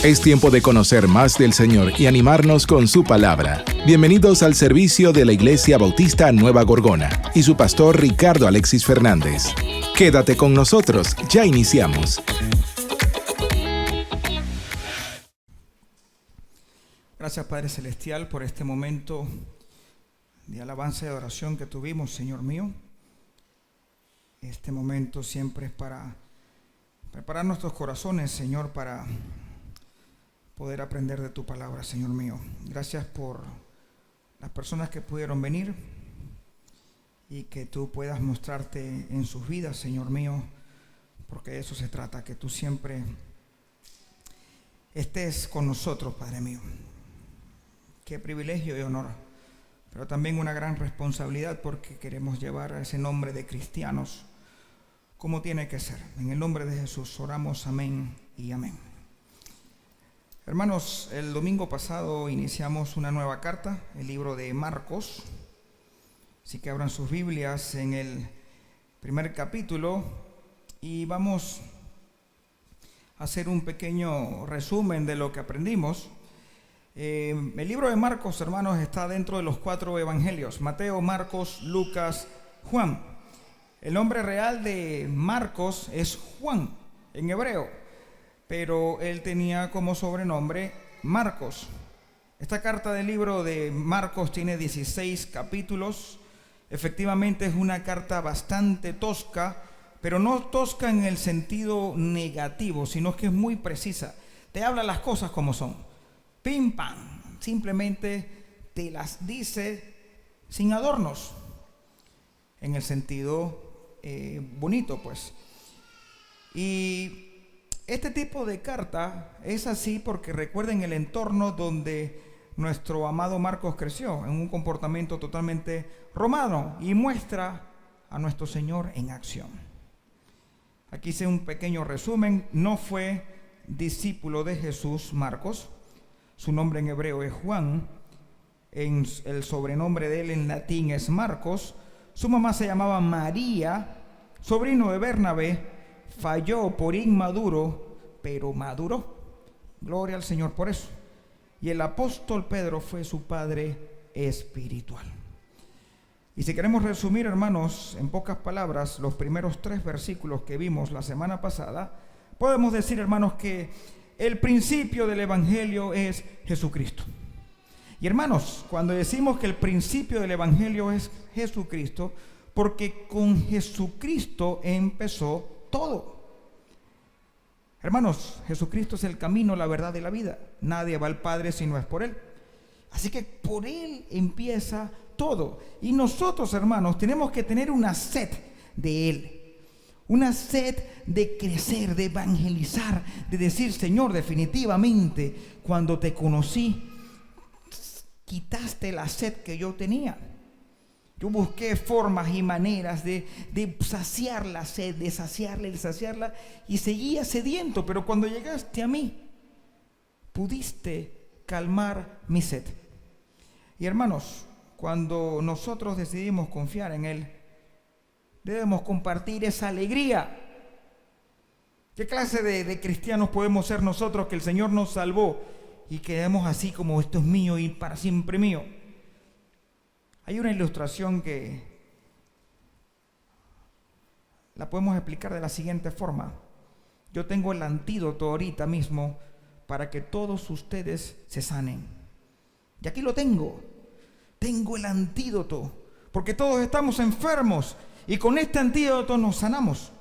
Es tiempo de conocer más del Señor y animarnos con su palabra. Bienvenidos al servicio de la Iglesia Bautista Nueva Gorgona y su pastor Ricardo Alexis Fernández. Quédate con nosotros, ya iniciamos. Gracias, Padre Celestial, por este momento de alabanza y adoración que tuvimos, Señor mío. Este momento siempre es para preparar nuestros corazones, Señor, para poder aprender de tu palabra, Señor mío. Gracias por las personas que pudieron venir y que tú puedas mostrarte en sus vidas, Señor mío, porque de eso se trata, que tú siempre estés con nosotros, Padre mío. Qué privilegio y honor, pero también una gran responsabilidad, porque queremos llevar a ese nombre de cristianos como tiene que ser. En el nombre de Jesús oramos, amén y amén. Hermanos, el domingo pasado iniciamos una nueva carta, el libro de Marcos. Así que abran sus Biblias en el primer capítulo y vamos a hacer un pequeño resumen de lo que aprendimos. El libro de Marcos, hermanos, está dentro de los 4 evangelios: Mateo, Marcos, Lucas, Juan. El nombre real de Marcos es Juan en hebreo, pero él tenía como sobrenombre Marcos. Esta carta del libro de Marcos tiene 16 capítulos. Efectivamente es una carta bastante tosca, pero no tosca en el sentido negativo, sino que es muy precisa. Te habla las cosas como son. Pim, pam. Simplemente te las dice sin adornos, en el sentido bonito, pues. Y este tipo de carta es así porque recuerden el entorno donde nuestro amado Marcos creció, en un comportamiento totalmente romano, y muestra a nuestro Señor en acción. Aquí hice un pequeño resumen. No fue discípulo de Jesús Marcos. Su nombre en hebreo es Juan. El sobrenombre de él en latín es Marcos. Su mamá se llamaba María, sobrino de Bernabé. Falló por inmaduro, pero maduró. Gloria al Señor por eso. Y el apóstol Pedro fue su padre espiritual. Y si queremos resumir, hermanos, en pocas palabras, los primeros 3 versículos que vimos la semana pasada, podemos decir, hermanos, que el principio del evangelio es Jesucristo. Y hermanos, cuando decimos que el principio del evangelio es Jesucristo, porque con Jesucristo empezó todo. Hermanos, Jesucristo es el camino, la verdad y la vida. Nadie va al Padre si no es por Él. Así que por Él empieza todo. Y nosotros, hermanos, tenemos que tener una sed de Él. Una sed de crecer, de evangelizar, de decir: Señor, definitivamente, cuando te conocí, quitaste la sed que yo tenía. Yo busqué formas y maneras de saciar la sed, de saciarla, y seguía sediento, pero cuando llegaste a mí, pudiste calmar mi sed. Y hermanos, cuando nosotros decidimos confiar en Él, debemos compartir esa alegría. ¿Qué clase de cristianos podemos ser nosotros que el Señor nos salvó y quedemos así como esto es mío y para siempre mío? Hay una ilustración que la podemos explicar de la siguiente forma. Yo tengo el antídoto ahorita mismo para que todos ustedes se sanen. Y aquí lo tengo. Tengo el antídoto, porque todos estamos enfermos y con este antídoto nos sanamos.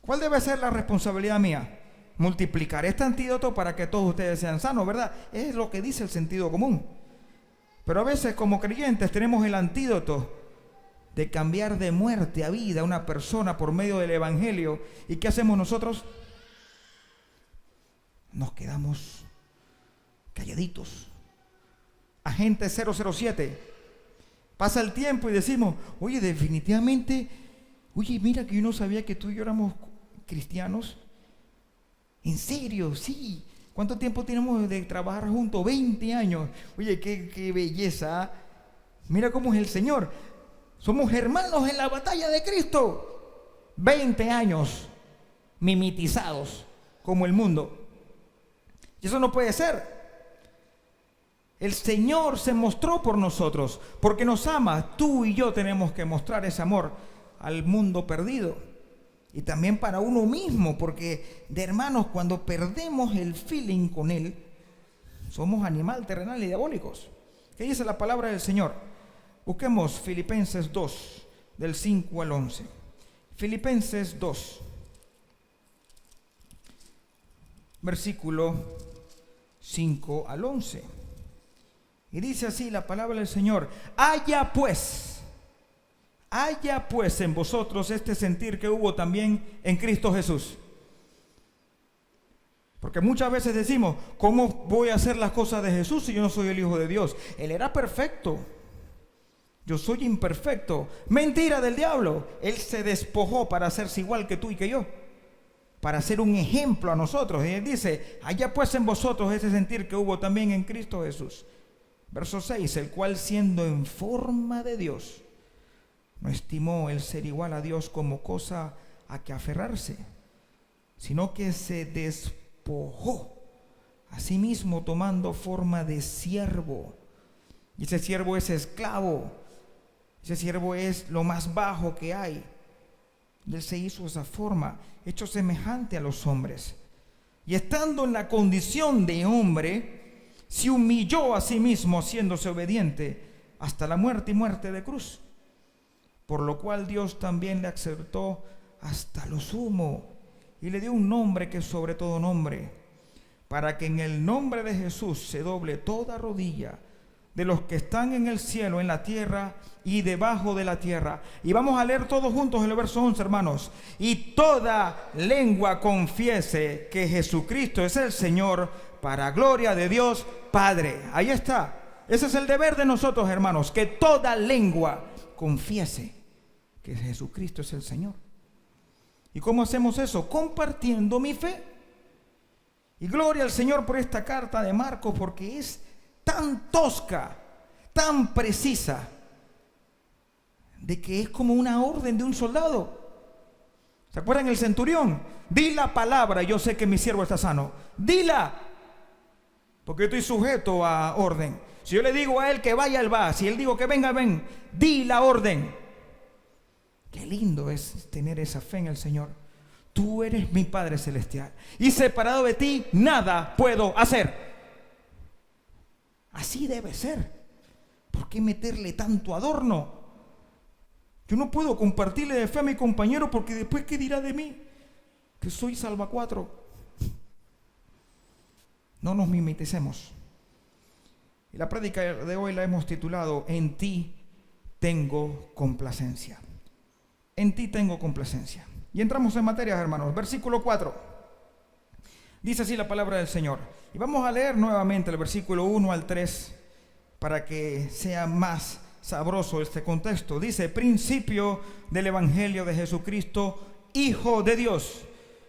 ¿Cuál debe ser la responsabilidad mía? Multiplicar este antídoto para que todos ustedes sean sanos, ¿verdad? Es lo que dice el sentido común. Pero a veces como creyentes tenemos el antídoto de cambiar de muerte a vida a una persona por medio del evangelio. ¿Y qué hacemos nosotros? Nos quedamos calladitos. Agente 007. Pasa el tiempo y decimos: oye, definitivamente, mira que yo no sabía que tú y yo éramos cristianos. ¿En serio? Sí. ¿Cuánto tiempo tenemos de trabajar juntos? 20 años. Oye, qué belleza. Mira cómo es el Señor. Somos hermanos en la batalla de Cristo. 20 años mimetizados como el mundo. Y Y eso no puede ser. El Señor se mostró por nosotros, porque nos ama. Tú y yo tenemos que mostrar ese amor al mundo perdido. Y también para uno mismo, porque de hermanos, cuando perdemos el feeling con Él, somos animal, terrenal y diabólicos. ¿Qué dice la palabra del Señor? Busquemos Filipenses 2, del 5 al 11. Filipenses 2, versículo 5 al 11. Y dice así la palabra del Señor: haya pues en vosotros este sentir que hubo también en Cristo Jesús. Porque muchas veces decimos, ¿cómo voy a hacer las cosas de Jesús si yo no soy el Hijo de Dios? Él era perfecto. Yo soy imperfecto. Mentira del diablo. Él se despojó para hacerse igual que tú y que yo, para ser un ejemplo a nosotros. Y él dice, haya pues en vosotros ese sentir que hubo también en Cristo Jesús. Verso 6, el cual siendo en forma de Dios, no estimó el ser igual a Dios como cosa a que aferrarse, sino que se despojó a sí mismo tomando forma de siervo. Y ese siervo es esclavo. Ese siervo es lo más bajo que hay. Y él se hizo esa forma, hecho semejante a los hombres. Y estando en la condición de hombre, se humilló a sí mismo, haciéndose obediente hasta la muerte y muerte de cruz. Por lo cual Dios también le exaltó hasta lo sumo y le dio un nombre que es sobre todo nombre, para que en el nombre de Jesús se doble toda rodilla de los que están en el cielo, en la tierra y debajo de la tierra. Y vamos a leer todos juntos el verso 11, hermanos. Y toda lengua confiese que Jesucristo es el Señor, para gloria de Dios Padre. Ahí está. Ese es el deber de nosotros, hermanos, que toda lengua confiese que Jesucristo es el Señor. ¿Y cómo hacemos eso? Compartiendo mi fe. Y gloria al Señor por esta carta de Marcos, porque es tan tosca, tan precisa, de que es como una orden de un soldado. ¿Se acuerdan el centurión? Di la palabra, yo sé que mi siervo está sano. Dila, porque yo estoy sujeto a orden. Si yo le digo a él que vaya, él va. Si él digo que venga, ven. Di la orden. Qué lindo es tener esa fe en el Señor. Tú eres mi Padre Celestial, y separado de ti nada puedo hacer. Así debe ser. ¿Por qué meterle tanto adorno? Yo no puedo compartirle de fe a mi compañero, porque después ¿qué dirá de mí? Que soy salvacuatro. No nos mimeticemos. Y la prédica de hoy la hemos titulado En ti tengo complacencia. En ti tengo complacencia. Y entramos en materia, hermanos. Versículo 4. Dice así la palabra del Señor. Y vamos a leer nuevamente el versículo 1 al 3 para que sea más sabroso este contexto. Dice, principio del Evangelio de Jesucristo, Hijo de Dios.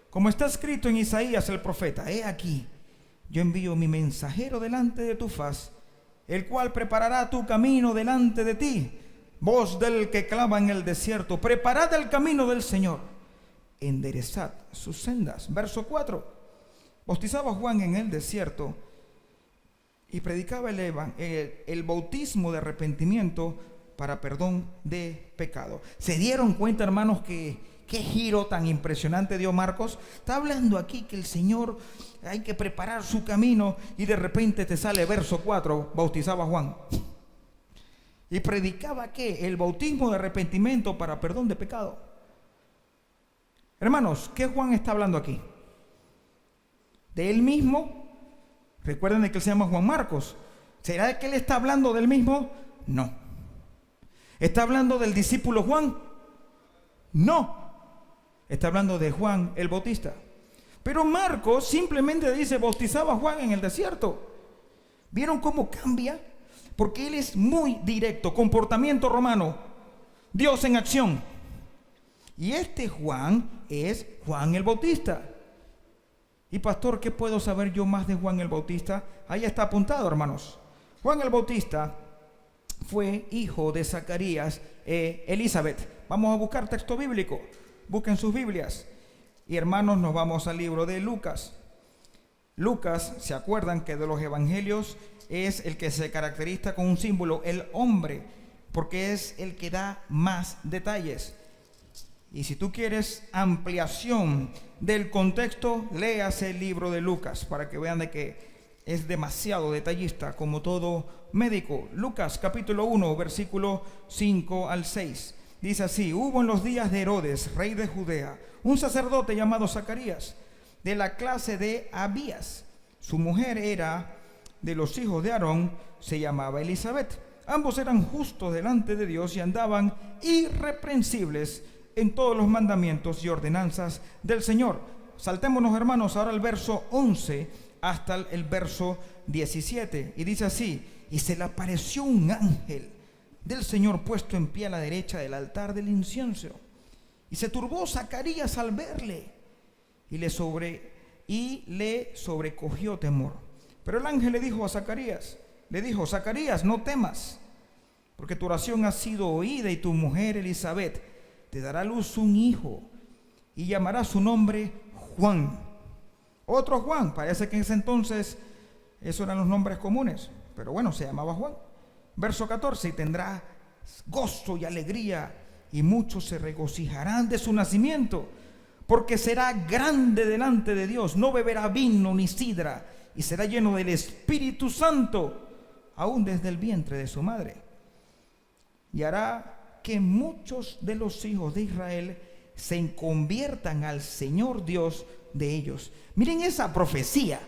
Como está escrito en Isaías el profeta, he aquí, yo envío mi mensajero delante de tu faz, el cual preparará tu camino delante de ti. Voz del que clama en el desierto, preparad el camino del Señor, enderezad sus sendas. Verso 4. Bautizaba Juan en el desierto y predicaba el bautismo de arrepentimiento para perdón de pecado. ¿Se dieron cuenta, hermanos, qué giro tan impresionante dio Marcos? Está hablando aquí que el Señor hay que preparar su camino, y de repente te sale verso 4, bautizaba Juan. Y predicaba ¿qué? El bautismo de arrepentimiento para perdón de pecado. Hermanos, ¿qué Juan está hablando aquí? ¿De él mismo? Recuerden de que él se llama Juan Marcos. ¿Será que él está hablando del mismo? No. ¿Está hablando del discípulo Juan? No. Está hablando de Juan el Bautista. Pero Marcos simplemente dice, bautizaba a Juan en el desierto. ¿Vieron cómo cambia? Porque él es muy directo, comportamiento romano, Dios en acción. Y este Juan es Juan el Bautista. Y pastor, ¿qué puedo saber yo más de Juan el Bautista? Ahí está apuntado, hermanos. Juan el Bautista fue hijo de Zacarías e Elizabeth. Vamos a buscar texto bíblico. Busquen sus Biblias. Y hermanos, nos vamos al libro de Lucas. Lucas, ¿se acuerdan que de los evangelios es el que se caracteriza con un símbolo, el hombre, porque es el que da más detalles? Y si tú quieres ampliación del contexto, léase el libro de Lucas para que vean de que es demasiado detallista como todo médico. Lucas capítulo 1, versículo 5 al 6. Dice así: hubo en los días de Herodes, rey de Judea, un sacerdote llamado Zacarías, de la clase de Abías. Su mujer era de los hijos de Aarón, se llamaba Elizabeth. Ambos eran justos delante de Dios y andaban irreprensibles en todos los mandamientos y ordenanzas del Señor. Saltémonos, hermanos, ahora al verso 11 hasta el verso 17. Y dice así: y se le apareció un ángel del Señor puesto en pie a la derecha del altar del incienso. Y se turbó Zacarías al verle, y le sobrecogió temor. Pero el ángel le dijo a Zacarías, Zacarías, no temas, porque tu oración ha sido oída, y tu mujer Elizabeth te dará a luz un hijo, y llamará su nombre Juan. Otro Juan, parece que en ese entonces esos eran los nombres comunes, pero bueno, se llamaba Juan. Verso 14: y tendrá gozo y alegría, y muchos se regocijarán de su nacimiento, porque será grande delante de Dios, no beberá vino ni sidra, y será lleno del Espíritu Santo, aún desde el vientre de su madre. Y hará que muchos de los hijos de Israel se conviertan al Señor Dios de ellos. Miren esa profecía.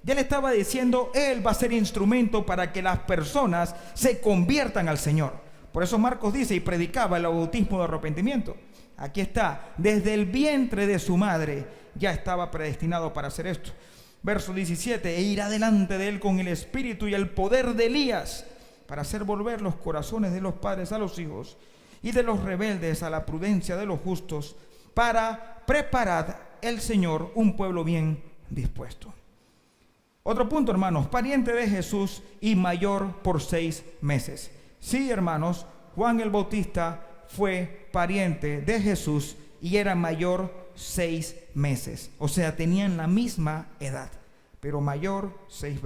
Ya le estaba diciendo, Él va a ser instrumento para que las personas se conviertan al Señor. Por eso Marcos dice, y predicaba el bautismo de arrepentimiento. Aquí está, desde el vientre de su madre ya estaba predestinado para hacer esto. Verso 17: e irá delante de él con el espíritu y el poder de Elías, para hacer volver los corazones de los padres a los hijos, y de los rebeldes a la prudencia de los justos, para preparar el Señor un pueblo bien dispuesto. Otro punto, hermanos: pariente de Jesús y mayor por 6 meses. Sí, hermanos, Juan el Bautista fue pariente de Jesús y era mayor 6 meses. O sea, tenían la misma edad, pero mayor 6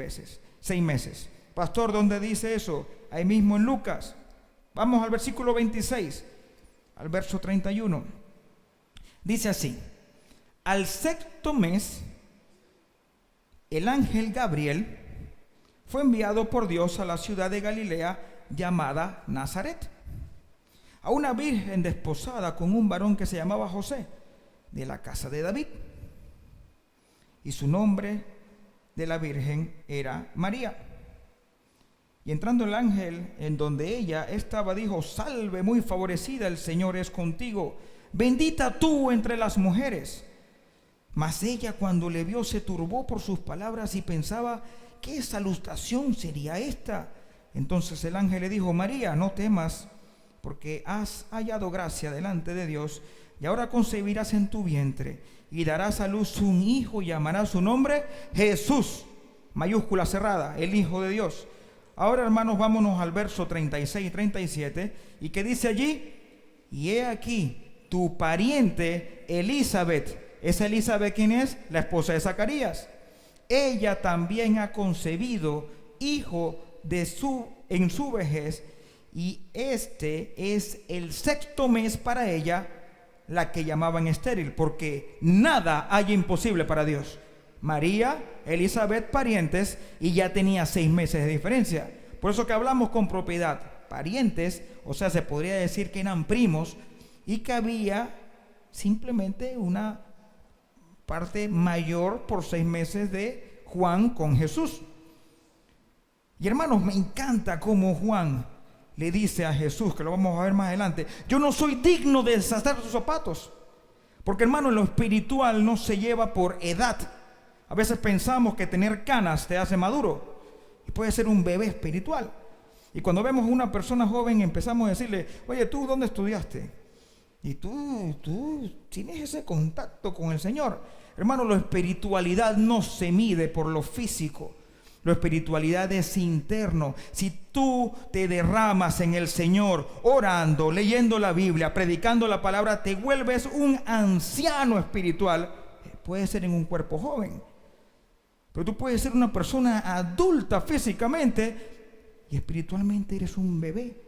meses. Pastor, ¿dónde dice eso? Ahí mismo en Lucas. Vamos al versículo 26, al verso 31. Dice así: al 6º mes, el ángel Gabriel fue enviado por Dios a la ciudad de Galilea llamada Nazaret, a una virgen desposada con un varón que se llamaba José, de la casa de David. Y su nombre de la virgen era María. Y entrando el ángel en donde ella estaba, dijo: salve, muy favorecida, el Señor es contigo, bendita tú entre las mujeres. Mas ella, cuando le vio, se turbó por sus palabras y pensaba: ¿qué salutación sería esta? Entonces el ángel le dijo: María, no temas, porque has hallado gracia delante de Dios, y ahora concebirás en tu vientre, y darás a luz un hijo, y llamarás su nombre Jesús, mayúscula cerrada, el Hijo de Dios. Ahora, hermanos, vámonos al verso 36 y 37, y que dice allí: y he aquí tu pariente Elizabeth. ¿Esa Elizabeth quién es? La esposa de Zacarías. Ella también ha concebido hijo en su vejez, y este es el 6º mes para ella, la que llamaban estéril, porque nada hay imposible para Dios. María, Elizabeth, parientes, y ya tenía 6 meses de diferencia. Por eso que hablamos con propiedad. Parientes, o sea, se podría decir que eran primos, y que había simplemente una parte mayor por 6 meses de Juan con Jesús. Y hermanos, me encanta cómo Juan le dice a Jesús, que lo vamos a ver más adelante: yo no soy digno de desatar tus zapatos. Porque, hermano, lo espiritual no se lleva por edad. A veces pensamos que tener canas te hace maduro, y puede ser un bebé espiritual. Y cuando vemos a una persona joven, empezamos a decirle: oye, ¿tú dónde estudiaste? Y tú tienes ese contacto con el Señor. Hermano, la espiritualidad no se mide por lo físico. La espiritualidad es interno. Si tú te derramas en el Señor, orando, leyendo la Biblia, predicando la palabra, te vuelves un anciano espiritual. Puede ser en un cuerpo joven, Pero tú puedes ser una persona adulta físicamente y espiritualmente eres un bebé.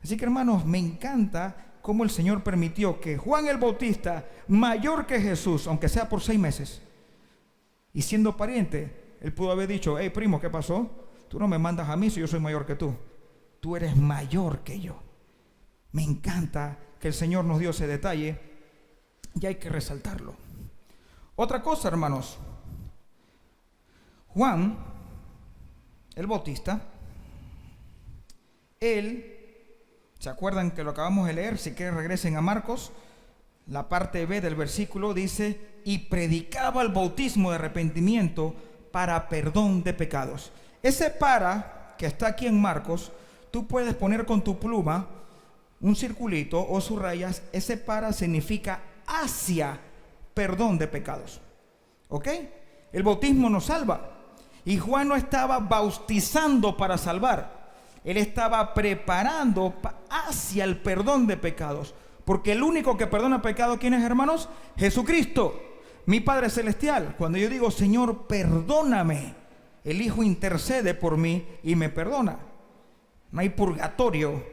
Así que, hermanos, me encanta cómo el Señor permitió que Juan el Bautista, mayor que Jesús, aunque sea por 6 meses, y siendo pariente, él pudo haber dicho: hey, primo, ¿qué pasó? Tú no me mandas a mí si yo soy mayor que tú. Tú eres mayor que yo. Me encanta que el Señor nos dio ese detalle y hay que resaltarlo. Otra cosa, hermanos. Juan el Bautista, él, ¿se acuerdan que lo acabamos de leer? Si quieren regresen a Marcos, la parte B del versículo dice: y predicaba el bautismo de arrepentimiento para perdón de pecados. Ese para que está aquí en Marcos, tú puedes poner con tu pluma un circulito o subrayas. Ese para significa hacia perdón de pecados. ¿Ok? El bautismo nos salva. Y Juan no estaba bautizando para salvar. Él estaba preparando hacia el perdón de pecados. Porque el único que perdona pecados, ¿quién es, hermanos? Jesucristo, mi Padre Celestial. Cuando yo digo: Señor, perdóname, el Hijo intercede por mí y me perdona. No hay purgatorio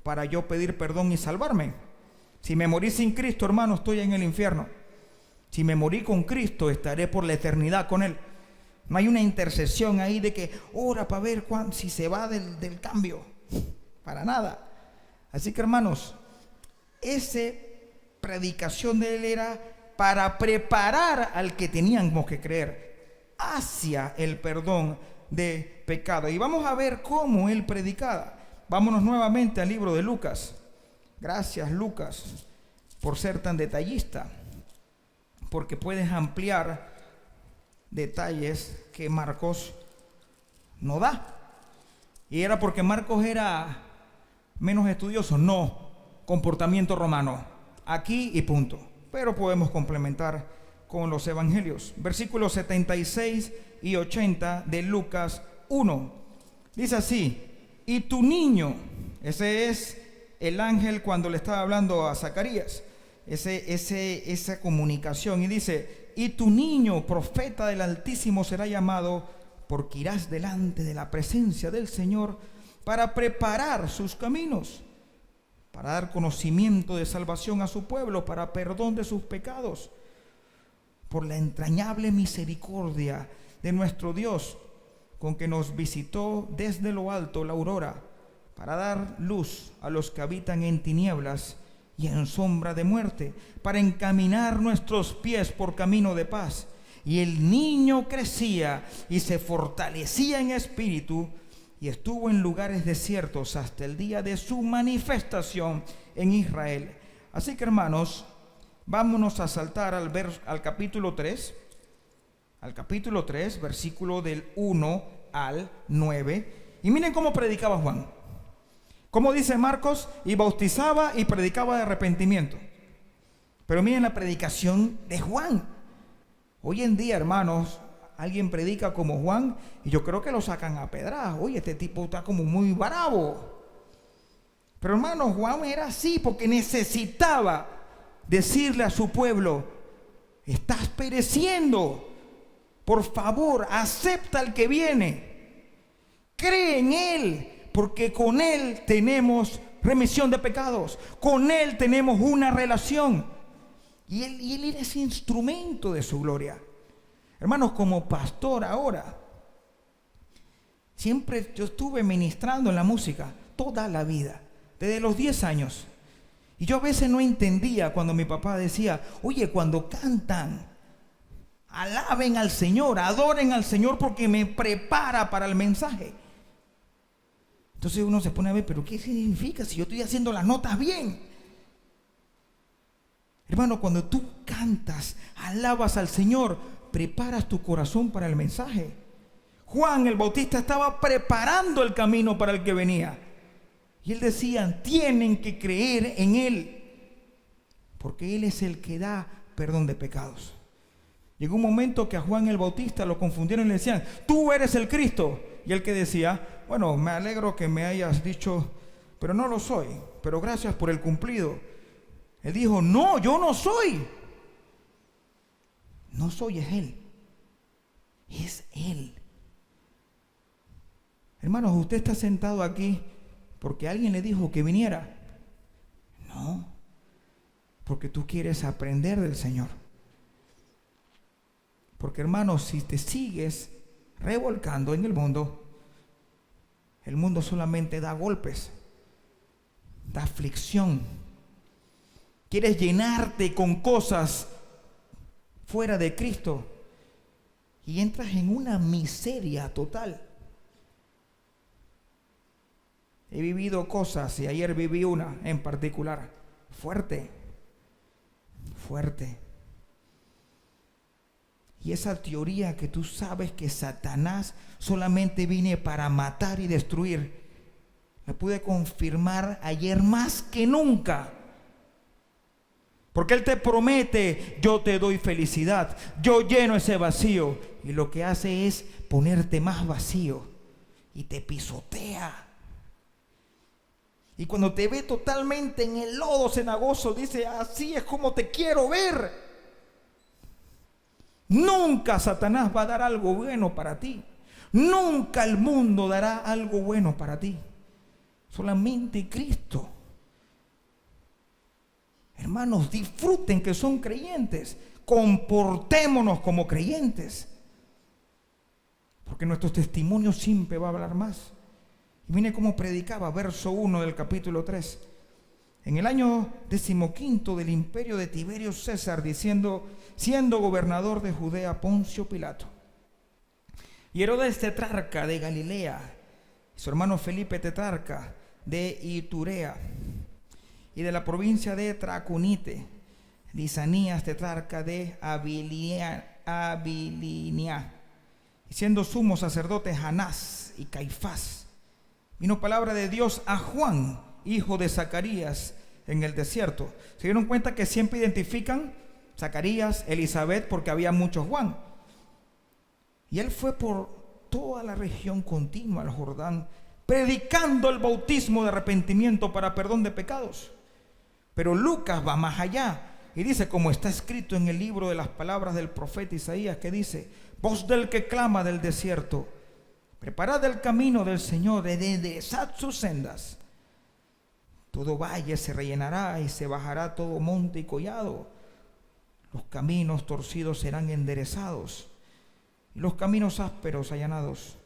para yo pedir perdón y salvarme. Si me morí sin Cristo, hermano, estoy en el infierno. Si me morí con Cristo, estaré por la eternidad con Él. No hay una intercesión ahí de que ora para ver si se va del cambio. Para nada. Así que, hermanos, esa predicación de Él era para preparar al que teníamos que creer hacia el perdón de pecado. Y vamos a ver cómo Él predicaba. Vámonos nuevamente al libro de Lucas. Gracias, Lucas, por ser tan detallista, porque puedes ampliar detalles que Marcos no da. Y era porque Marcos era menos estudioso. No, comportamiento romano, aquí y punto. Pero podemos complementar con los evangelios. Versículos 76 y 80 de Lucas 1. Dice así: y tu niño, ese es el ángel cuando le estaba hablando a Zacarías, esa comunicación, y dice: y tu niño, profeta del Altísimo, será llamado, porque irás delante de la presencia del Señor para preparar sus caminos, para dar conocimiento de salvación a su pueblo, para perdón de sus pecados, por la entrañable misericordia de nuestro Dios, con que nos visitó desde lo alto la aurora, para dar luz a los que habitan en tinieblas y en sombra de muerte, para encaminar nuestros pies por camino de paz. Y el niño crecía y se fortalecía en espíritu, y estuvo en lugares desiertos hasta el día de su manifestación en Israel. Así que, hermanos, vámonos a saltar al capítulo 3. Al capítulo 3, versículo del 1 al 9. Y miren cómo predicaba Juan. Como dice Marcos: y bautizaba y predicaba de arrepentimiento. Pero miren la predicación de Juan. Hoy en día, hermanos, alguien predica como Juan y yo creo que lo sacan a pedradas. Oye, este tipo está como muy bravo. Pero, hermanos, Juan era así porque necesitaba decirle a su pueblo: estás pereciendo. Por favor, acepta al que viene. Cree en Él, porque con Él tenemos remisión de pecados. Con Él tenemos una relación. Y Él era ese instrumento de su gloria. Hermanos, como pastor ahora, siempre yo estuve ministrando en la música toda la vida, desde los 10 años. Y yo a veces no entendía cuando mi papá decía: oye, cuando cantan, alaben al Señor, adoren al Señor, porque me prepara para el mensaje. Entonces uno se pone a ver: pero ¿qué significa si yo estoy haciendo las notas bien? Hermano, cuando tú cantas, alabas al Señor, preparas tu corazón para el mensaje. Juan el Bautista estaba preparando el camino para el que venía. Y él decía: tienen que creer en Él, porque Él es el que da perdón de pecados. Llegó un momento que a Juan el Bautista lo confundieron y le decían: tú eres el Cristo. Y él que decía: bueno, me alegro que me hayas dicho, pero no lo soy, pero gracias por el cumplido. Él dijo: no, yo no soy. No soy, es Él. Es Él. Hermanos, usted está sentado aquí porque alguien le dijo que viniera. No, porque tú quieres aprender del Señor. Porque, hermanos, si te sigues revolcando en el mundo solamente da golpes, da aflicción. Quieres llenarte con cosas fuera de Cristo y entras en una miseria total. He vivido cosas y ayer viví una en particular, fuerte. Y esa teoría que tú sabes que Satanás solamente viene para matar y destruir, la pude confirmar ayer más que nunca. Porque Él te promete, yo te doy felicidad, yo lleno ese vacío. Y lo que hace es ponerte más vacío y te pisotea. Y cuando te ve totalmente en el lodo cenagoso, dice, así es como te quiero ver. Nunca Satanás va a dar algo bueno para ti. Nunca el mundo dará algo bueno para ti. Solamente Cristo. Hermanos, disfruten que son creyentes. Comportémonos como creyentes. Porque nuestro testimonio siempre va a hablar más. Y mire cómo predicaba, verso 1 del capítulo 3. En el año 15 del imperio de Tiberio César, siendo gobernador de Judea Poncio Pilato, y Herodes tetrarca de Galilea, su hermano Felipe tetrarca de Iturea, y de la provincia de Tracunite, Lisanías tetrarca de Abilinia, y siendo sumo sacerdote Anás y Caifás, vino palabra de Dios a Juan, hijo de Zacarías, en el desierto. ¿Se dieron cuenta que siempre identifican Zacarías, Elizabeth, porque había muchos Juan? Y él fue por toda la región continua al Jordán, predicando el bautismo de arrepentimiento para perdón de pecados. Pero Lucas va más allá y dice, como está escrito en el libro de las palabras del profeta Isaías, que dice, voz del que clama del desierto, preparad el camino del Señor, enderezad sus sendas. Todo valle se rellenará y se bajará todo monte y collado. Los caminos torcidos serán enderezados y los caminos ásperos allanados.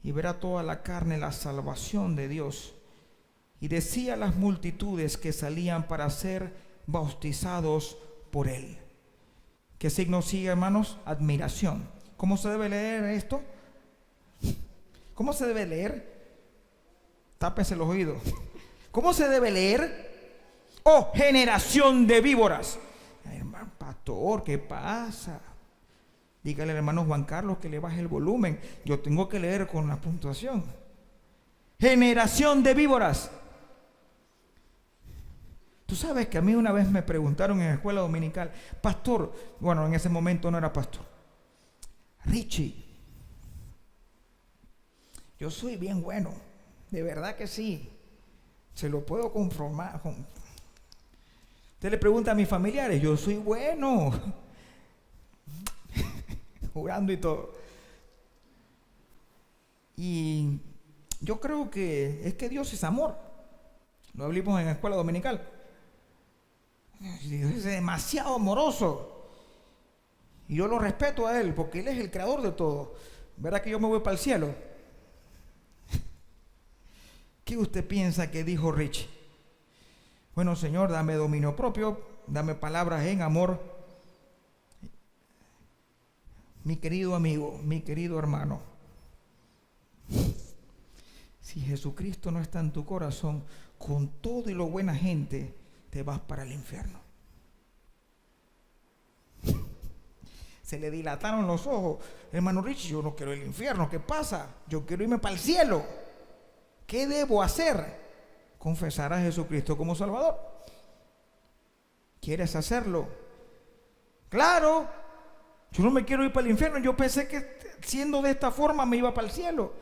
Y verá toda la carne la salvación de Dios. Y decía a las multitudes que salían para ser bautizados por él. ¿Qué signo sigue, hermanos? Admiración. ¿Cómo se debe leer esto? ¿Cómo se debe leer? Tápese los oídos. ¿Cómo se debe leer? Oh, generación de víboras. Ay, hermano pastor, ¿qué pasa? Dígale al hermano Juan Carlos que le baje el volumen. Yo tengo que leer con la puntuación. Generación de víboras. Tú sabes que a mí una vez me preguntaron en la escuela dominical, pastor, bueno, en ese momento no era pastor, Richie, yo soy bien bueno, de verdad que sí, se lo puedo conformar. Usted le pregunta a mis familiares, yo soy bueno, jurando y todo. Y yo creo que es que Dios es amor. Lo hablamos en la escuela dominical. Dios es demasiado amoroso. Y yo lo respeto a Él porque Él es el creador de todo. ¿Verdad que yo me voy para el cielo? ¿Qué usted piensa que dijo Richie? Bueno, Señor, dame dominio propio, dame palabras en amor. Mi querido amigo, mi querido hermano, si Jesucristo no está en tu corazón, con todo y lo buena gente, te vas para el infierno. Se le dilataron los ojos. Hermano Richie, yo no quiero el infierno. ¿Qué pasa? Yo quiero irme para el cielo. ¿Qué debo hacer? Confesar a Jesucristo como Salvador. ¿Quieres hacerlo? Claro. Yo no me quiero ir para el infierno. Yo pensé que siendo de esta forma me iba para el cielo.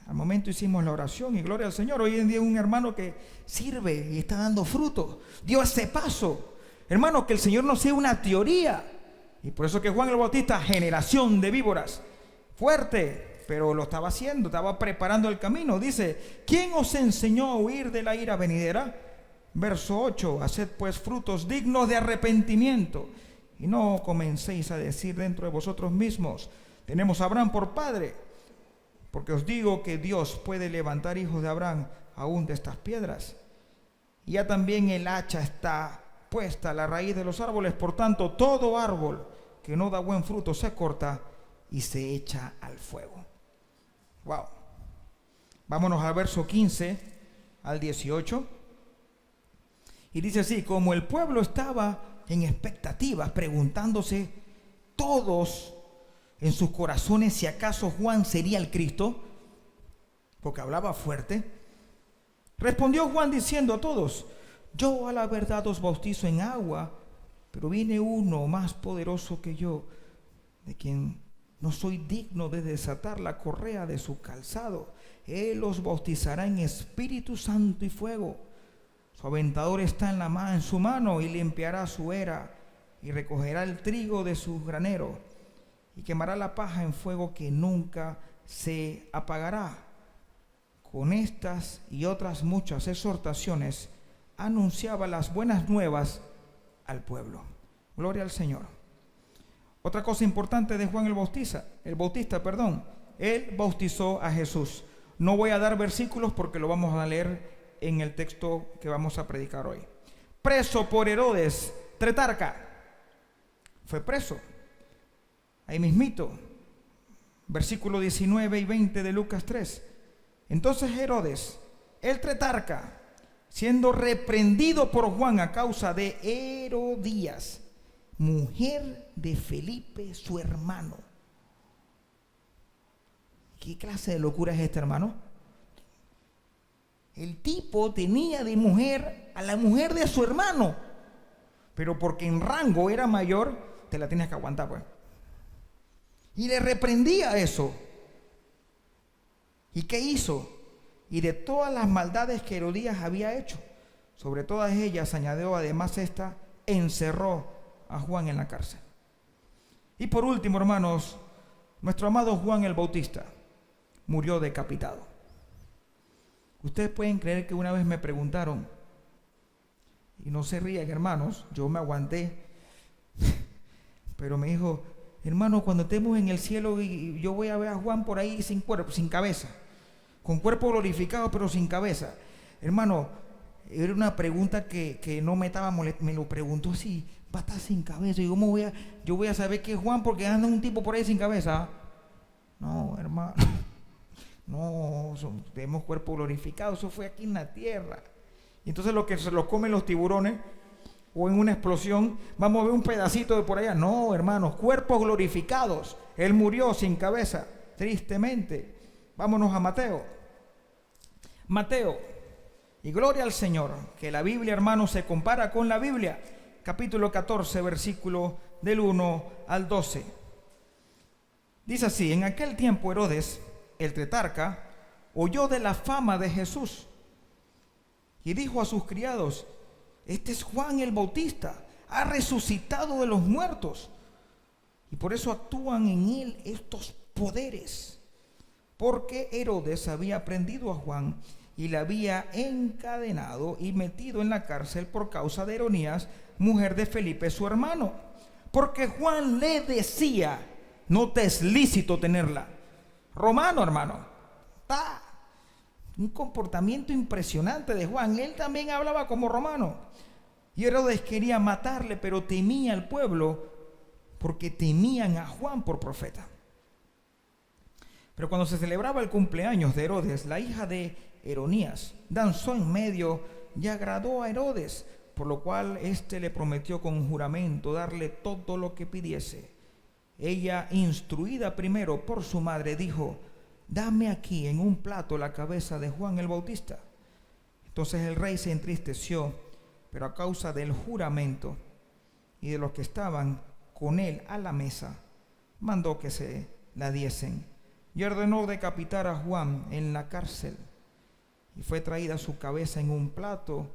Al momento hicimos la oración y gloria al Señor. Hoy en día un hermano que sirve y está dando fruto. Dio ese paso. Hermano, que el Señor no sea una teoría. Y por eso que Juan el Bautista, generación de víboras, fuerte, pero lo estaba haciendo, estaba preparando el camino. Dice, ¿quién os enseñó a huir de la ira venidera? Verso 8, haced pues frutos dignos de arrepentimiento, y no comencéis a decir dentro de vosotros mismos, tenemos a Abraham por padre, porque os digo que Dios puede levantar hijos de Abraham aún de estas piedras. Y ya también el hacha está puesta a la raíz de los árboles, por tanto todo árbol que no da buen fruto se corta y se echa al fuego. Wow. Vámonos al verso 15 al 18. Y dice así, como el pueblo estaba en expectativas, preguntándose todos en sus corazones si acaso Juan sería el Cristo, porque hablaba fuerte, respondió Juan diciendo a todos, yo a la verdad os bautizo en agua, pero viene uno más poderoso que yo, de quien no soy digno de desatar la correa de su calzado. Él os bautizará en Espíritu Santo y fuego. Su aventador está en su mano, y limpiará su era, y recogerá el trigo de su granero, y quemará la paja en fuego que nunca se apagará. Con estas y otras muchas exhortaciones anunciaba las buenas nuevas al pueblo. Gloria al Señor. Otra cosa importante de Juan el Bautista, él bautizó a Jesús. No voy a dar versículos porque lo vamos a leer en el texto que vamos a predicar hoy. Preso por Herodes, tetrarca, fue preso. Ahí mismito, versículo 19 y 20 de Lucas 3. Entonces Herodes, el tetrarca, siendo reprendido por Juan a causa de Herodías, mujer de Felipe, su hermano. ¿Qué clase de locura es esta, hermano? El tipo tenía de mujer a la mujer de su hermano, pero porque en rango era mayor, te la tienes que aguantar, pues. Y le reprendía eso. ¿Y qué hizo? Y de todas las maldades que Herodías había hecho, sobre todas ellas añadió además esta, encerró a Juan en la cárcel. Y por último, hermanos, nuestro amado Juan el Bautista murió decapitado. Ustedes pueden creer que una vez me preguntaron, y no se rían, hermanos, yo me aguanté, pero me dijo, hermano, cuando estemos en el cielo y yo voy a ver a Juan por ahí sin cuerpo, sin cabeza, con cuerpo glorificado pero sin cabeza. Hermano, era una pregunta que no me estaba molestando, me lo preguntó si va a estar sin cabeza. Y yo voy a saber que es Juan porque anda un tipo por ahí sin cabeza. No, hermano, no, tenemos cuerpo glorificado, eso fue aquí en la tierra. Y entonces lo que se los comen los tiburones, o en una explosión, vamos a ver un pedacito de por allá. No, hermanos, cuerpos glorificados. Él murió sin cabeza, tristemente. Vámonos a Mateo. Mateo, y gloria al Señor, que la Biblia, hermanos, se compara con la Biblia. Capítulo 14, versículo del 1 al 12. Dice así, en aquel tiempo Herodes, el tetrarca, oyó de la fama de Jesús y dijo a sus criados, este es Juan el Bautista, ha resucitado de los muertos, y por eso actúan en él estos poderes, porque Herodes había prendido a Juan y le había encadenado y metido en la cárcel por causa de Herodías, mujer de Felipe, su hermano, porque Juan le decía, no te es lícito tenerla. Romano, hermano, un comportamiento impresionante de Juan. Él también hablaba como romano. Y Herodes quería matarle, pero temía al pueblo porque temían a Juan por profeta. Pero cuando se celebraba el cumpleaños de Herodes, la hija de Herodías danzó en medio y agradó a Herodes, por lo cual éste le prometió con juramento darle todo lo que pidiese. Ella, instruida primero por su madre, dijo, dame aquí en un plato la cabeza de Juan el Bautista. Entonces el rey se entristeció, pero a causa del juramento y de los que estaban con él a la mesa, mandó que se la diesen y ordenó decapitar a Juan en la cárcel. Y fue traída su cabeza en un plato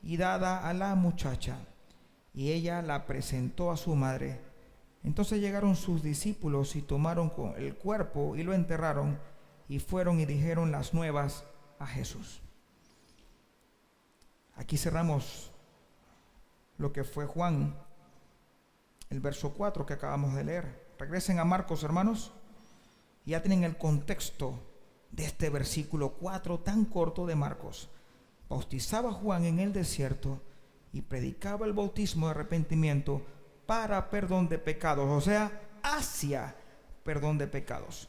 y dada a la muchacha, y ella la presentó a su madre. Entonces llegaron sus discípulos y tomaron el cuerpo y lo enterraron, y fueron y dijeron las nuevas a Jesús. Aquí cerramos lo que fue Juan, el verso 4 que acabamos de leer. Regresen a Marcos, hermanos, y ya tienen el contexto de este versículo 4 tan corto de Marcos. Bautizaba Juan en el desierto y predicaba el bautismo de arrepentimiento para perdón de pecados, o sea, hacia perdón de pecados.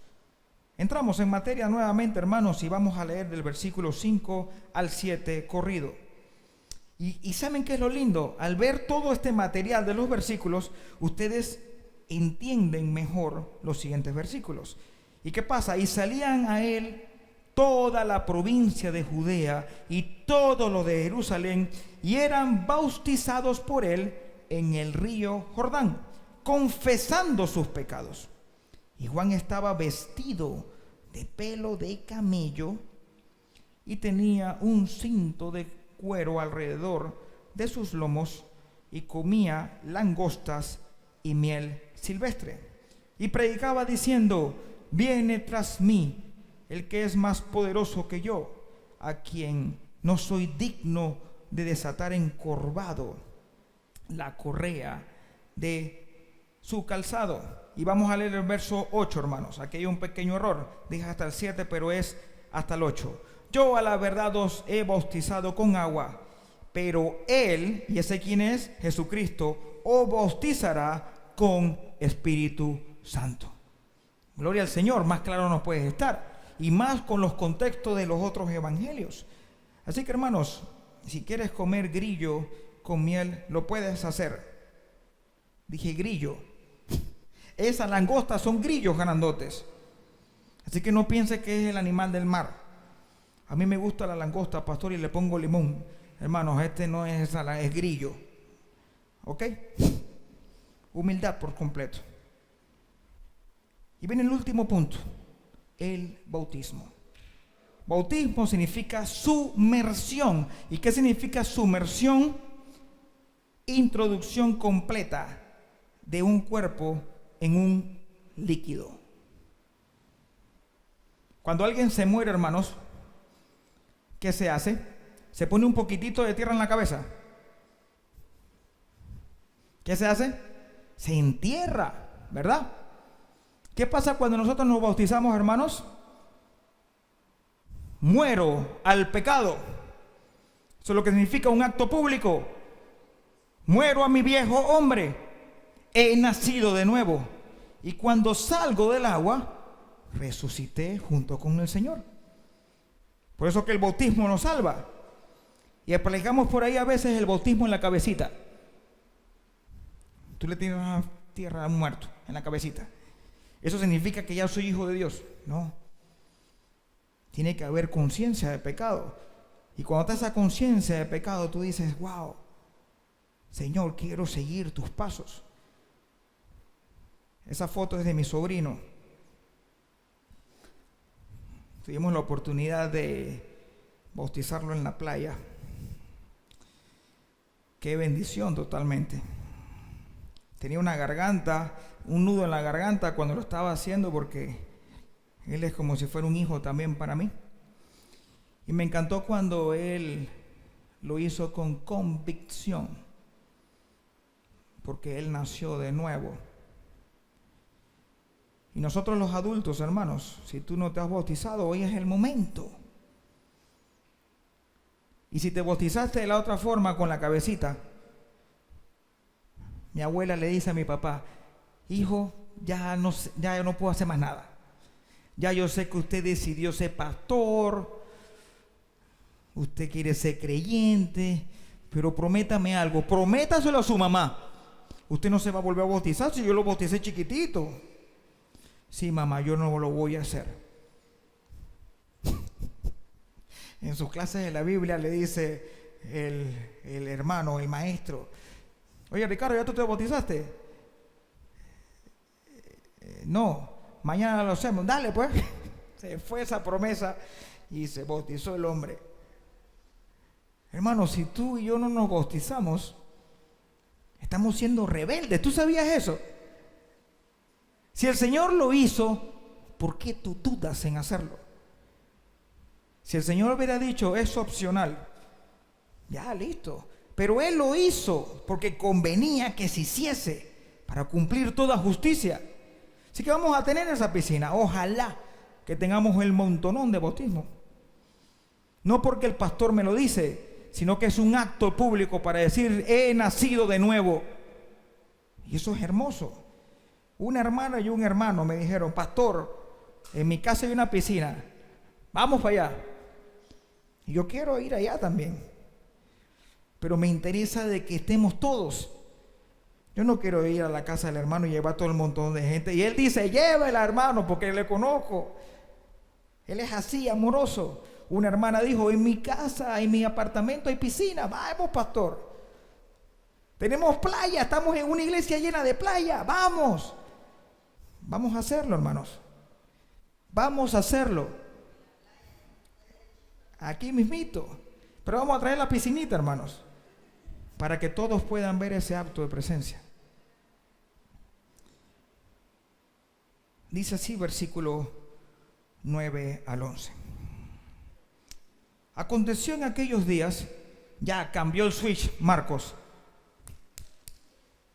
Entramos en materia nuevamente, hermanos, y vamos a leer del versículo 5 al 7 corrido. Y ¿saben qué es lo lindo? Al ver todo este material de los versículos, ustedes entienden mejor los siguientes versículos. ¿Y qué pasa? Y salían a él toda la provincia de Judea y todo lo de Jerusalén, y eran bautizados por él en el río Jordán, confesando sus pecados. Y Juan estaba vestido de pelo de camello y tenía un cinto de cuero alrededor de sus lomos, y comía langostas y miel silvestre. Y predicaba diciendo: viene tras mí el que es más poderoso que yo, a quien no soy digno de desatar encorvado la correa de su calzado. Y vamos a leer el verso 8, hermanos. Aquí hay un pequeño error. Dije hasta el 7, pero es hasta el 8. Yo a la verdad os he bautizado con agua, pero él, y ese quién es, Jesucristo, os bautizará con Espíritu Santo. Gloria al Señor, más claro no puede estar, y más con los contextos de los otros evangelios. Así que, hermanos, si quieres comer grillo con miel, lo puedes hacer. Dije grillo. Esas langostas son grillos grandotes. Así que no piense que es el animal del mar. A mí me gusta la langosta, pastor, y le pongo limón. Hermanos, este no es esa, es grillo. ¿Ok? Humildad por completo. Y viene el último punto, el bautismo. Bautismo significa sumersión. ¿Y qué significa sumersión? Introducción completa de un cuerpo en un líquido. Cuando alguien se muere, hermanos, ¿qué se hace? Se pone un poquitito de tierra en la cabeza. ¿Qué se hace? Se entierra, ¿verdad? ¿Qué pasa cuando nosotros nos bautizamos, hermanos? Muero al pecado. Eso es lo que significa un acto público. Muero a mi viejo hombre. He nacido de nuevo. Y cuando salgo del agua, resucité junto con el Señor. Por eso que el bautismo nos salva. Y aplicamos por ahí a veces el bautismo en la cabecita. Tú le tienes una tierra a un muerto en la cabecita. ¿Eso significa que ya soy hijo de Dios? No. Tiene que haber conciencia de pecado. Y cuando está esa conciencia de pecado, tú dices: wow, Señor, quiero seguir tus pasos. Esa foto es de mi sobrino. Tuvimos la oportunidad de bautizarlo en la playa. Qué bendición totalmente. Tenía una garganta, un nudo en la garganta cuando lo estaba haciendo, porque él es como si fuera un hijo también para mí. Y me encantó cuando él lo hizo con convicción, porque él nació de nuevo. Y nosotros los adultos, hermanos, si tú no te has bautizado, hoy es el momento. Y si te bautizaste de la otra forma, con la cabecita, mi abuela le dice a mi papá: hijo, ya no puedo hacer más nada. Ya yo sé que usted decidió ser pastor, usted quiere ser creyente, pero prométame algo, prométaselo a su mamá. Usted no se va a volver a bautizar si yo lo bauticé chiquitito. Sí, mamá, yo no lo voy a hacer. En sus clases de la Biblia le dice el hermano, el maestro: oye, Ricardo, ¿ya tú te bautizaste? No, mañana lo hacemos. Dale, pues. Se fue esa promesa y se bautizó el hombre. Hermano, si tú y yo no nos bautizamos, estamos siendo rebeldes. ¿Tú sabías eso? Si el Señor lo hizo, ¿por qué tú dudas en hacerlo? Si el Señor hubiera dicho, es opcional, ya listo. Pero Él lo hizo porque convenía que se hiciese para cumplir toda justicia. Así que vamos a tener esa piscina. Ojalá que tengamos el montonón de bautismo. No porque el pastor me lo dice, sino que es un acto público para decir, he nacido de nuevo. Y eso es hermoso. Una hermana y un hermano me dijeron, pastor, en mi casa hay una piscina, vamos para allá. Y yo quiero ir allá también, pero me interesa de que estemos todos. Yo no quiero ir a la casa del hermano y llevar todo el montón de gente. Y él dice, llévela, hermano, porque le conozco. Él es así, amoroso. Una hermana dijo, en mi casa, en mi apartamento hay piscina. Vamos, pastor. Tenemos playa, estamos en una iglesia llena de playa. Vamos. Vamos a hacerlo, hermanos. Vamos a hacerlo. Aquí mismito. Pero vamos a traer la piscinita, hermanos, para que todos puedan ver ese acto de presencia. Dice así, versículo 9 al 11. Aconteció en aquellos días, ya cambió el switch, Marcos,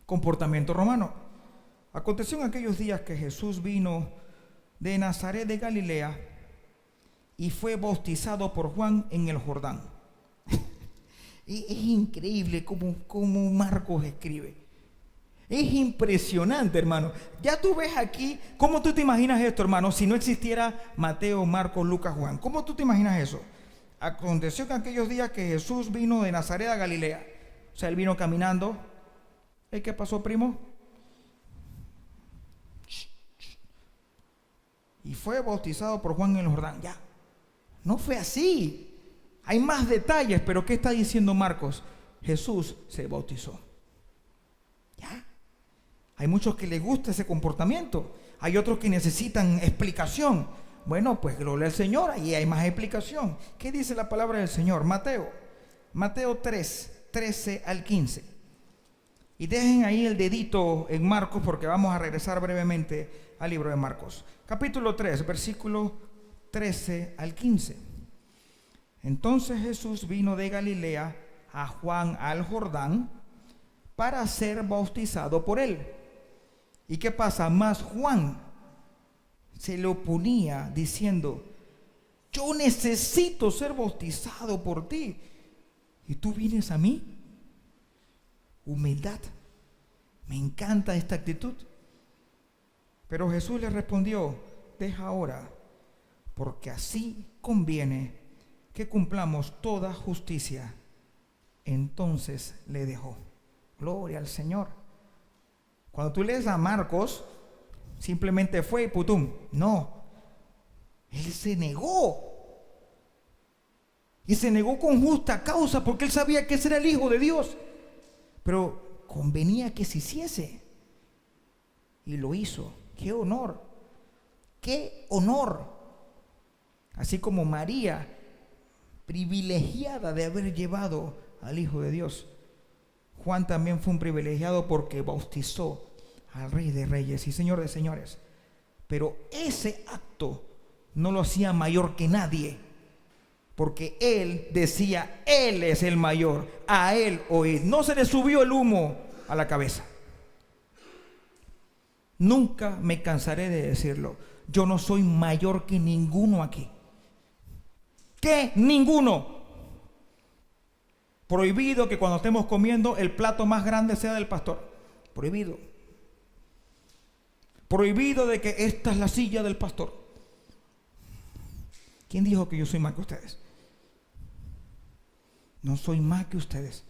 comportamiento romano. Aconteció en aquellos días que Jesús vino de Nazaret de Galilea y fue bautizado por Juan en el Jordán. Es increíble cómo Marcos escribe. Es impresionante, hermano. Ya tú ves aquí, ¿cómo tú te imaginas esto, hermano? Si no existiera Mateo, Marcos, Lucas, Juan. ¿Cómo tú te imaginas eso? Aconteció que en aquellos días que Jesús vino de Nazaret a Galilea. O sea, él vino caminando. ¿Y qué pasó, primo? Y fue bautizado por Juan en el Jordán. Ya. No fue así. Hay más detalles, pero ¿qué está diciendo Marcos? Jesús se bautizó. Ya. Hay muchos que les gusta ese comportamiento. Hay otros que necesitan explicación. Bueno, pues gloria al Señor, ahí hay más explicación. ¿Qué dice la palabra del Señor? Mateo 3, 13 al 15. Y dejen ahí el dedito en Marcos porque vamos a regresar brevemente al libro de Marcos. Capítulo 3, versículo 13 al 15. Entonces Jesús vino de Galilea a Juan al Jordán para ser bautizado por él. ¿Y qué pasa? Más Juan se le oponía diciendo, yo necesito ser bautizado por ti, ¿y tú vienes a mí? Humildad. Me encanta esta actitud. Pero Jesús le respondió, deja ahora, porque así conviene que cumplamos toda justicia. Entonces le dejó. Gloria al Señor. Cuando tú lees a Marcos, simplemente fue y putum. No. Él se negó. Y se negó con justa causa porque él sabía que ese era el Hijo de Dios. Pero convenía que se hiciese. Y lo hizo. ¡Qué honor! ¡Qué honor! Así como María, privilegiada de haber llevado al Hijo de Dios. Juan también fue un privilegiado porque bautizó al Rey de Reyes y Señor de Señores. Pero ese acto no lo hacía mayor que nadie, porque él decía, él es el mayor, a él oíd. No se le subió el humo a la cabeza. Nunca me cansaré de decirlo. Yo no soy mayor que ninguno aquí. ¿Qué? Ninguno. Prohibido que cuando estemos comiendo el plato más grande sea del pastor. Prohibido. Prohibido de que esta es la silla del pastor. ¿Quién dijo que yo soy más que ustedes? No soy más que ustedes.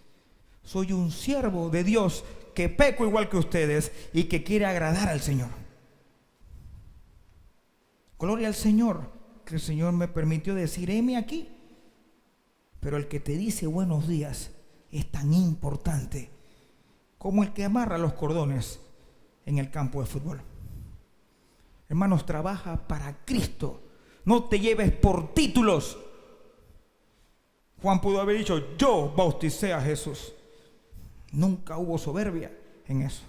Soy un siervo de Dios que peco igual que ustedes y que quiere agradar al Señor. Gloria al Señor, que el Señor me permitió decir, heme aquí. Pero el que te dice buenos días es tan importante como el que amarra los cordones en el campo de fútbol. Hermanos, trabaja para Cristo. No te lleves por títulos. Juan pudo haber dicho, yo bauticé a Jesús. Nunca hubo soberbia en eso.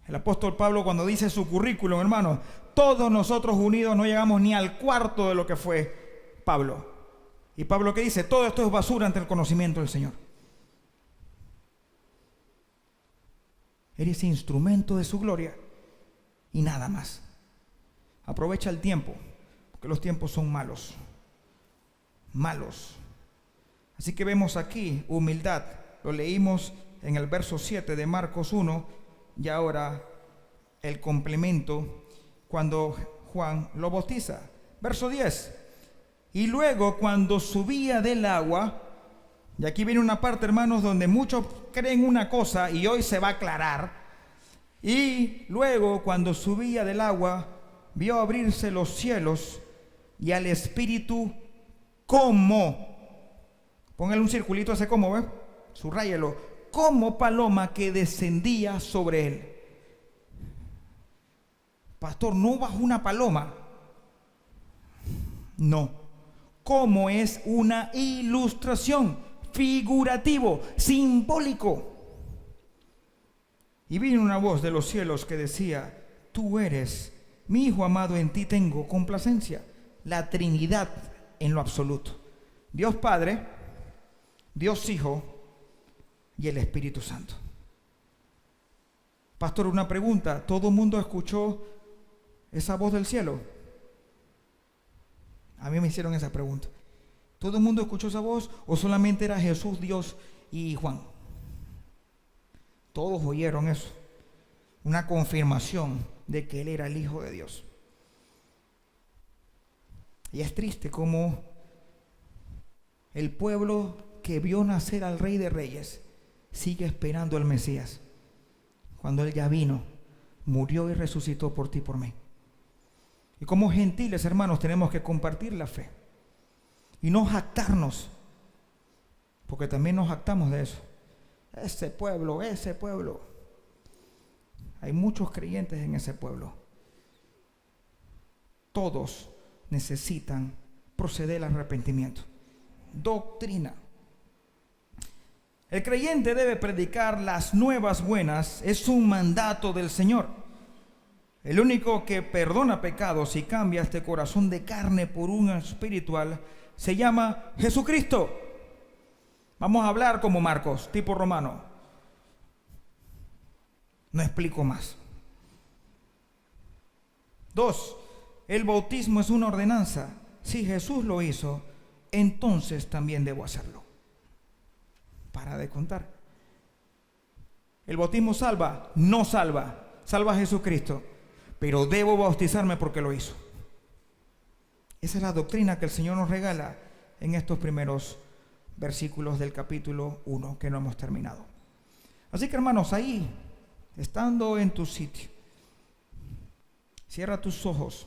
El apóstol Pablo, cuando dice su currículum, hermanos, todos nosotros unidos no llegamos ni al cuarto de lo que fue Pablo. Y Pablo, ¿qué dice? Todo esto es basura ante el conocimiento del Señor. Eres instrumento de su gloria y nada más. Aprovecha el tiempo, porque los tiempos son malos. Malos. Así que vemos aquí humildad. Lo leímos en el verso 7 de Marcos 1 y ahora el complemento cuando Juan lo bautiza. Verso 10. Y luego cuando subía del agua, y aquí viene una parte, hermanos, donde muchos creen una cosa y hoy se va a aclarar. Y luego cuando subía del agua, vio abrirse los cielos y al Espíritu como, póngale un circulito a ese como, ¿ves? Subráyelo, como paloma que descendía sobre él. Pastor, ¿no bajó una paloma? No. Como es una ilustración, figurativo, simbólico. Y vino una voz de los cielos que decía: tú eres mi Hijo amado, en ti tengo complacencia. La Trinidad en lo absoluto. Dios Padre, Dios Hijo y el Espíritu Santo. Pastor, una pregunta. ¿Todo el mundo escuchó esa voz del cielo? A mí me hicieron esa pregunta. ¿Todo el mundo escuchó esa voz o solamente era Jesús, Dios y Juan? Todos oyeron eso. Una confirmación de que Él era el Hijo de Dios. Y es triste como el pueblo que vio nacer al Rey de Reyes sigue esperando al Mesías, cuando Él ya vino, murió y resucitó por ti y por mí. Y como gentiles, hermanos, tenemos que compartir la fe y no jactarnos, porque también nos jactamos de eso. Ese pueblo. Hay muchos creyentes en ese pueblo. Todos necesitan proceder al arrepentimiento. Doctrina. El creyente debe predicar las nuevas buenas, es un mandato del Señor. El único que perdona pecados y cambia este corazón de carne por un espiritual se llama Jesucristo. Vamos a hablar como Marcos, tipo romano. No explico más. 2. El bautismo es una ordenanza. Si Jesús lo hizo, entonces también debo hacerlo. Para de contar. El bautismo salva, no salva. Salva a Jesucristo. Pero debo bautizarme porque lo hizo. Esa es la doctrina que el Señor nos regala en estos primeros versículos del capítulo 1 que no hemos terminado. Así que, hermanos, ahí, estando en tu sitio, cierra tus ojos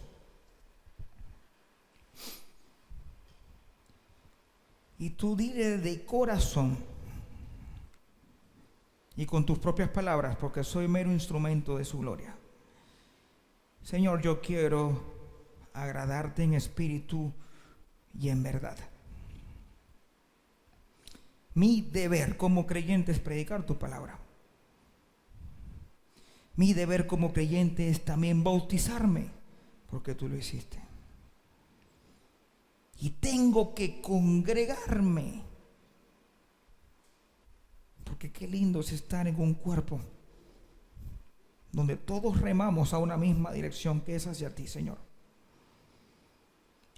y tú dile de corazón y con tus propias palabras, porque soy mero instrumento de su gloria: Señor, yo quiero agradarte en espíritu y en verdad. Mi deber como creyente es predicar tu palabra. Mi deber como creyente es también bautizarme, porque tú lo hiciste. Y tengo que congregarme, porque qué lindo es estar en un cuerpo donde todos remamos a una misma dirección, que es hacia ti, Señor.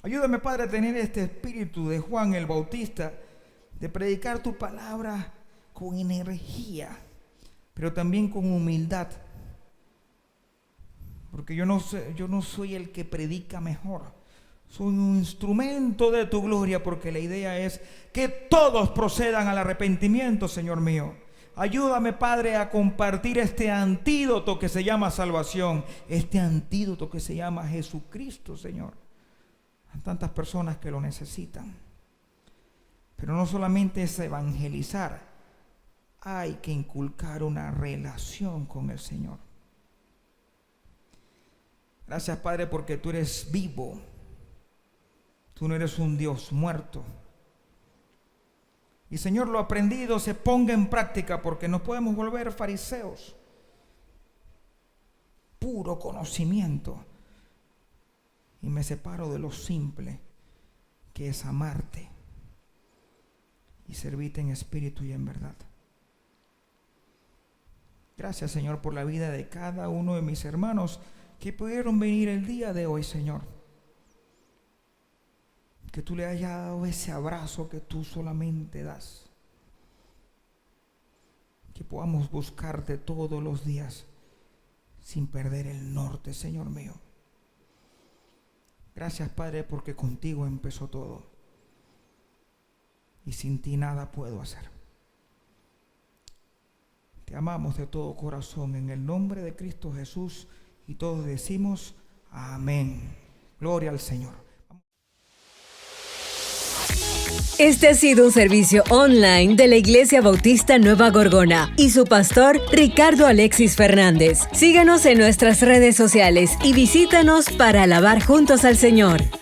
Ayúdame, Padre, a tener este espíritu de Juan el Bautista, de predicar tu palabra con energía, pero también con humildad. Porque yo no soy el que predica mejor. Soy un instrumento de tu gloria, porque la idea es que todos procedan al arrepentimiento, Señor mío. Ayúdame, Padre, a compartir este antídoto que se llama salvación, este antídoto que se llama Jesucristo, Señor. Hay tantas personas que lo necesitan. Pero no solamente es evangelizar, hay que inculcar una relación con el Señor. Gracias, Padre, porque tú eres vivo. Tú no eres un Dios muerto. Y, Señor, lo aprendido se ponga en práctica, porque nos podemos volver fariseos. puro conocimiento y me separo de lo simple, que es amarte y servirte en espíritu y en verdad. Gracias, Señor, por la vida de cada uno de mis hermanos que pudieron venir el día de hoy, Señor. Que tú le hayas dado ese abrazo que tú solamente das. Que podamos buscarte todos los días sin perder el norte, Señor mío. Gracias, Padre, porque contigo empezó todo y sin ti nada puedo hacer. Te amamos de todo corazón en el nombre de Cristo Jesús y todos decimos amén. Gloria al Señor. Este ha sido un servicio online de la Iglesia Bautista Nueva Gorgona y su pastor Ricardo Alexis Fernández. Síganos en nuestras redes sociales y visítanos para alabar juntos al Señor.